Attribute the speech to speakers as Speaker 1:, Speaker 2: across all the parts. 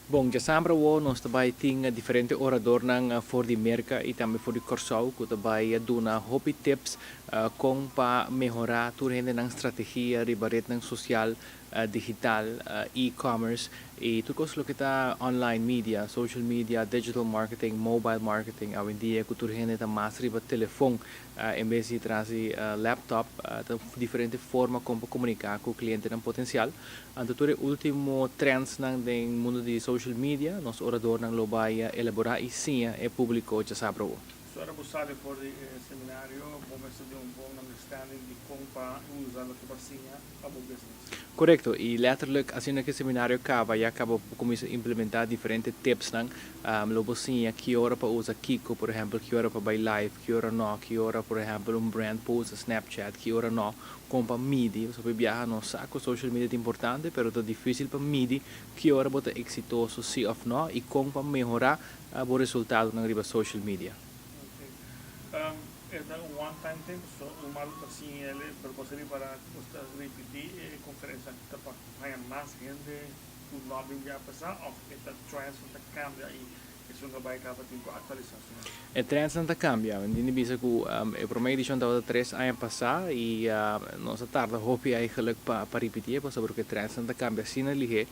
Speaker 1: Bom, já sempre nós também tem diferente orador nang for di merca e também for di corsau que também dona hobby tips com para melhorar tu rende nang estratégia ribaret nang social digital e-commerce e tudo coisa que está online media, social media, digital marketing, mobile marketing, hoje em dia que tu rende tá mais riba telefone em vez de trazer laptop, diferente forma como comunicar com o cliente nang potencial. Anto tu último trends nang ding mundo de social media, nos orador nang lobaya elaborar e sim é público já sabe.
Speaker 2: So era buscare fuori il seminario, come di un buon understanding di come usare la capacidad para o business.
Speaker 1: Correcto, e letterlijk als je een seminario acaba, je acaba começar a implementar diferentes tips nang lobo sim que hora para usar Kiko, por exemplo, que hora para buy live, que hora não, que hora, por exemplo, brand post Snapchat, que hora não, como para medir, so viajar no saco social media é importante, pero é difícil para medir que hora bota exitoso sim ou não e como para melhorar o resultado na riba social media.
Speaker 2: È un one-time thing, so normal assim ele per poter para repetir conferência para mais gente, o lobby já passar, ou esta transfer cambia e isso não vai acabar com atualização.
Speaker 1: El trend não cambia, hindi bisa ko el promedio diciamo da 3 anos passar e nossa tarde hopi eigenlijk para repetir, porque el trend não cambia. Sina lihe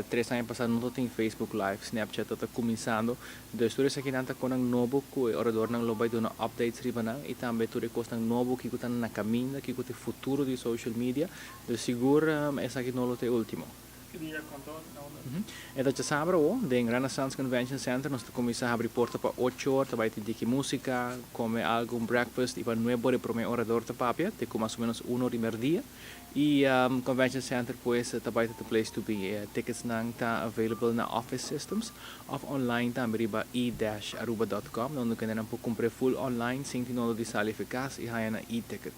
Speaker 1: 3 anos passar não tem Facebook Live, Snapchat está começando. Dus tudo isso aqui não está com um novo que o orador não lobai do updates riba não e também tudo costa um novo que está na caminho, que é o futuro de social media. Dus seguro essa aqui não é o último. En dat je samen de Renaissance Convention Center nos comienza a abrir puertas para 8 horas, te va a tener música, come algo, un breakfast, y para nuevo de primer orador te papia, te come más o menos 1 hora día. Y Convention Center pues te va a the place to be. Tickets nang ta available na office systems of online ta meriba e-aruba.com, donde que comprar full online, sin tino di sali eficaz y hay na e-ticket.